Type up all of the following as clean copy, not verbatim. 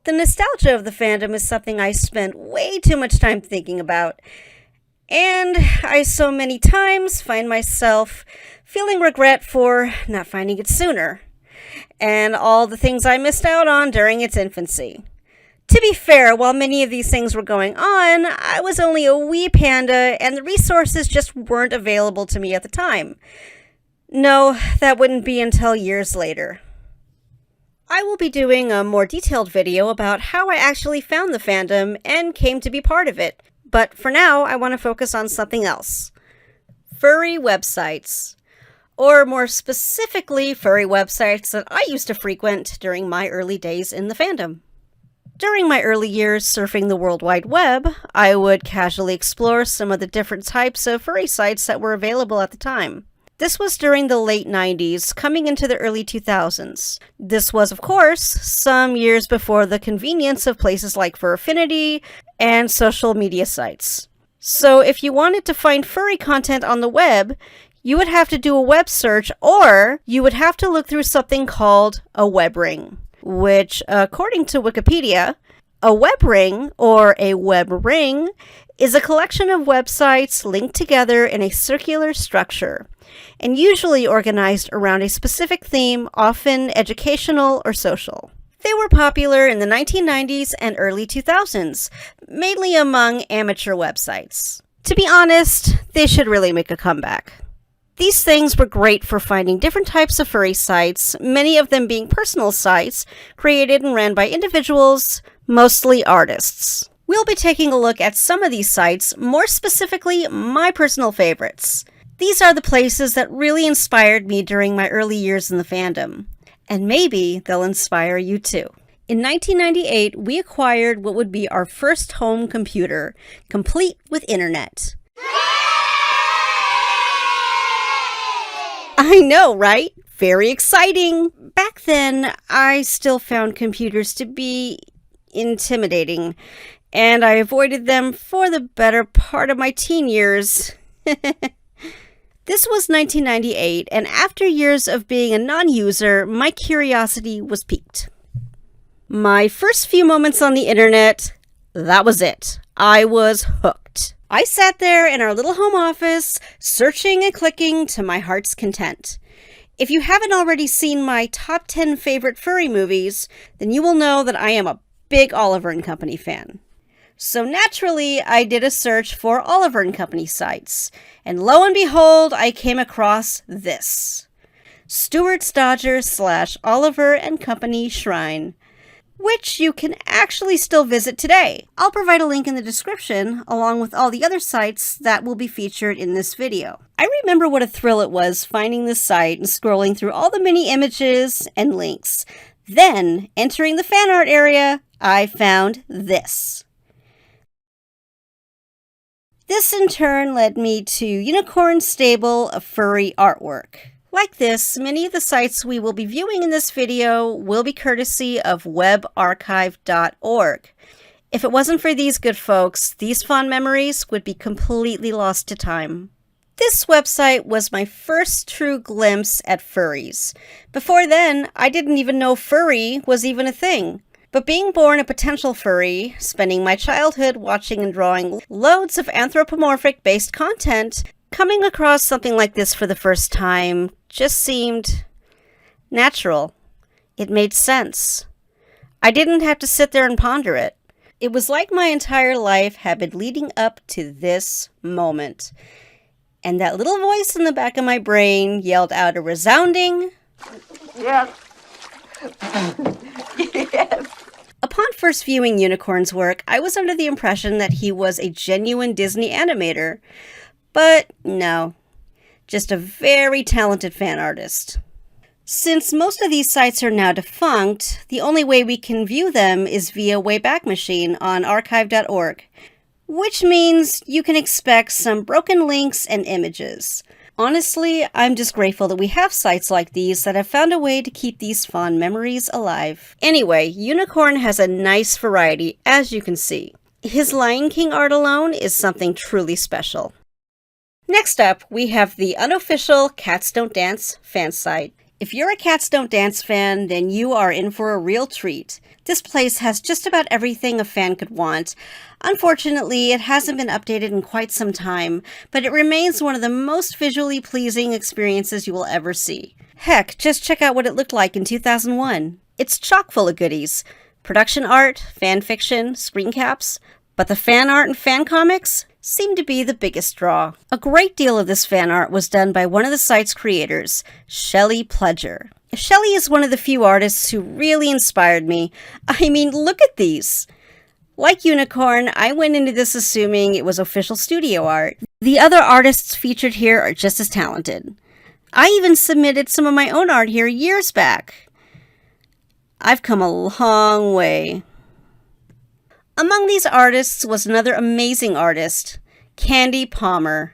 The nostalgia of the fandom is something I spent way too much time thinking about, and I so many times find myself feeling regret for not finding it sooner, and all the things I missed out on during its infancy. To be fair, while many of these things were going on, I was only a wee panda, and the resources just weren't available to me at the time. No, that wouldn't be until years later. I will be doing a more detailed video about how I actually found the fandom and came to be part of it, but for now I want to focus on something else. Furry websites. Or more specifically, furry websites that I used to frequent during my early days in the fandom. During my early years surfing the World Wide Web, I would casually explore some of the different types of furry sites that were available at the time. This was during the late 90s, coming into the early 2000s. This was, of course, some years before the convenience of places like Furfinity and social media sites. So if you wanted to find furry content on the web, you would have to do a web search, or you would have to look through something called a web ring, which, according to Wikipedia, a web ring, or a web ring, is a collection of websites linked together in a circular structure, and usually organized around a specific theme, often educational or social. They were popular in the 1990s and early 2000s, mainly among amateur websites. To be honest, they should really make a comeback. These things were great for finding different types of furry sites, many of them being personal sites created and ran by individuals, mostly artists. We'll be taking a look at some of these sites, more specifically my personal favorites. These are the places that really inspired me during my early years in the fandom, and maybe they'll inspire you too. In 1998, we acquired what would be our first home computer, complete with internet. I know, right? Very exciting! Back then, I still found computers to be intimidating, and I avoided them for the better part of my teen years. This was 1998, and after years of being a non-user, my curiosity was piqued. My first few moments on the internet, that was it. I was hooked. I sat there in our little home office, searching and clicking to my heart's content. If you haven't already seen my top 10 favorite furry movies, then you will know that I am a big Oliver & Company fan. So naturally, I did a search for Oliver & Company sites, and lo and behold, I came across this. Steward's Dodger / Oliver & Company Shrine, which you can actually still visit today. I'll provide a link in the description, along with all the other sites that will be featured in this video. I remember what a thrill it was finding this site and scrolling through all the many images and links. Then, entering the fan art area, I found this. This in turn led me to Unicorn's stable of furry artwork. Like this, many of the sites we will be viewing in this video will be courtesy of webarchive.org. If it wasn't for these good folks, these fond memories would be completely lost to time. This website was my first true glimpse at furries. Before then, I didn't even know furry was even a thing. But being born a potential furry, spending my childhood watching and drawing loads of anthropomorphic-based content, coming across something like this for the first time just seemed natural. It made sense. I didn't have to sit there and ponder it. It was like my entire life had been leading up to this moment. And that little voice in the back of my brain yelled out a resounding, "Yes." Yes. Upon first viewing Unicorn's work, I was under the impression that he was a genuine Disney animator. But no, just a very talented fan artist. Since most of these sites are now defunct, the only way we can view them is via Wayback Machine on archive.org, which means you can expect some broken links and images. Honestly, I'm just grateful that we have sites like these that have found a way to keep these fond memories alive. Anyway, Unicorn has a nice variety, as you can see. His Lion King art alone is something truly special. Next up, we have the Unofficial Catstone Dance Fansite. If you're a Catstone Dance fan, then you are in for a real treat. This place has just about everything a fan could want. Unfortunately, it hasn't been updated in quite some time, but it remains one of the most visually pleasing experiences you will ever see. Heck, just check out what it looked like in 2001. It's chock full of goodies. Production art, fan fiction, screen caps, but the fan art and fan comics seem to be the biggest draw. A great deal of this fan art was done by one of the site's creators, Shelley Pledger. Shelley is one of the few artists who really inspired me. I mean, look at these! Like Unicorn, I went into this assuming it was official studio art. The other artists featured here are just as talented. I even submitted some of my own art here years back. I've come a long way. Among these artists was another amazing artist, Candy Palmer.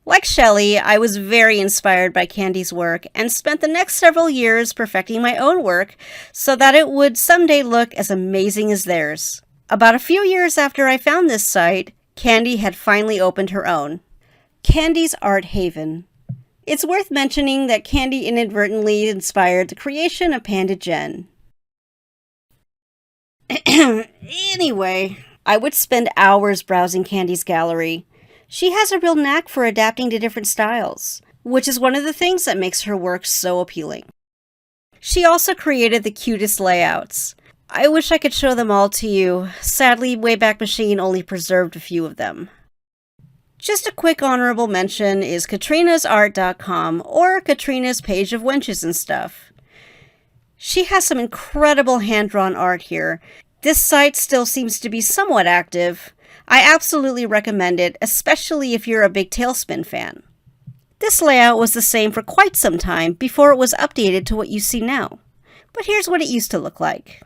Like Shelley, I was very inspired by Candy's work and spent the next several years perfecting my own work so that it would someday look as amazing as theirs. About a few years after I found this site, Candy had finally opened her own, Candy's Art Haven. It's worth mentioning that Candy inadvertently inspired the creation of Panda Jenn. Anyway, I would spend hours browsing Candy's gallery. She has a real knack for adapting to different styles, which is one of the things that makes her work so appealing. She also created the cutest layouts. I wish I could show them all to you. Sadly, Wayback Machine only preserved a few of them. Just a quick honorable mention is katrinasart.com or Katrina's page of Wenches and stuff. She has some incredible hand-drawn art here. This site still seems to be somewhat active. I absolutely recommend it, especially if you're a big Tailspin fan. This layout was the same for quite some time before it was updated to what you see now. But here's what it used to look like.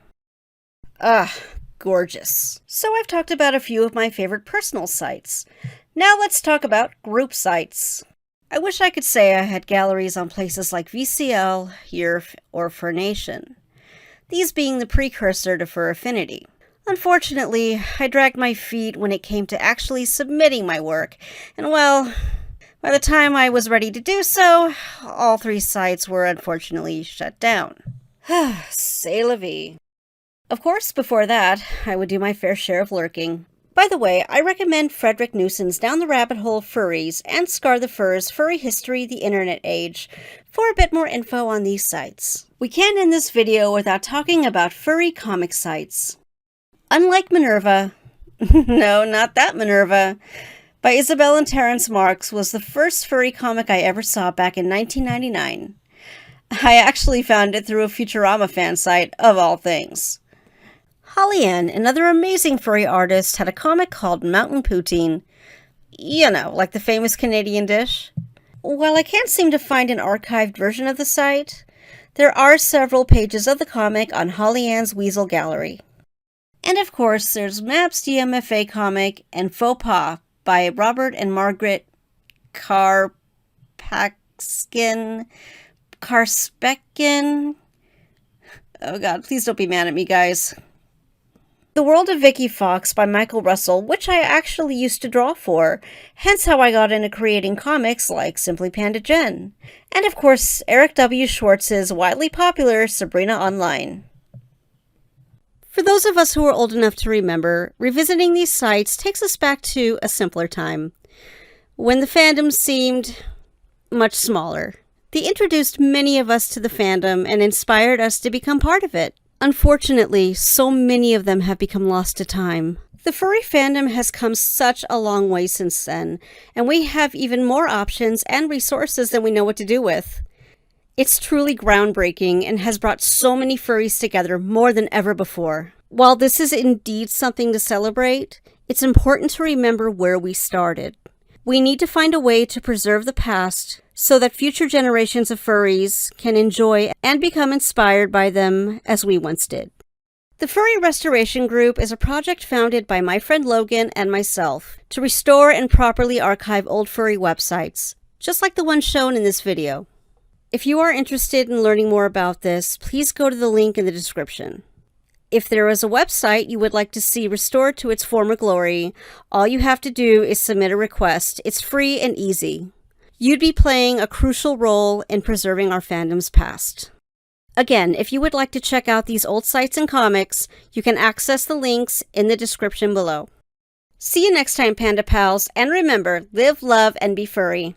Gorgeous. So I've talked about a few of my favorite personal sites. Now let's talk about group sites. I wish I could say I had galleries on places like VCL, Yerf, or Furnation, these being the precursor to Fur Affinity. Unfortunately, I dragged my feet when it came to actually submitting my work, and well, by the time I was ready to do so, all three sites were unfortunately shut down. C'est la vie. Of course, before that, I would do my fair share of lurking. By the way, I recommend Frederick Newson's Down the Rabbit Hole Furries and Scar the Fur's Furry History, the Internet Age for a bit more info on these sites. We can't end this video without talking about furry comic sites. Unlike Minerva, no, not that Minerva, by Isabel and Terrence Marks was the first furry comic I ever saw back in 1999. I actually found it through a Futurama fan site, of all things. HollyAnn, another amazing furry artist, had a comic called Mountain Poutine. You know, like the famous Canadian dish. While I can't seem to find an archived version of the site, there are several pages of the comic on HollyAnn's Weasel Gallery. And of course, there's Map's DMFA comic and Faux Pas by Robert and Margaret Karspekin. Oh god, please don't be mad at me, guys. The World of Vicki Fox by Michael Russell, which I actually used to draw for, hence how I got into creating comics like Simply Panda Jenn. And of course, Eric W. Schwartz's widely popular Sabrina Online. For those of us who are old enough to remember, revisiting these sites takes us back to a simpler time, when the fandom seemed much smaller. They introduced many of us to the fandom and inspired us to become part of it. Unfortunately, so many of them have become lost to time. The furry fandom has come such a long way since then, and we have even more options and resources than we know what to do with. It's truly groundbreaking and has brought so many furries together more than ever before. While this is indeed something to celebrate, it's important to remember where we started. We need to find a way to preserve the past so that future generations of furries can enjoy and become inspired by them as we once did. The Furry Restoration Group is a project founded by my friend Logan and myself to restore and properly archive old furry websites, just like the one shown in this video. If you are interested in learning more about this, please go to the link in the description. If there is a website you would like to see restored to its former glory, all you have to do is submit a request. It's free and easy. You'd be playing a crucial role in preserving our fandom's past. Again, if you would like to check out these old sites and comics, you can access the links in the description below. See you next time, Panda Pals, and remember, live, love, and be furry.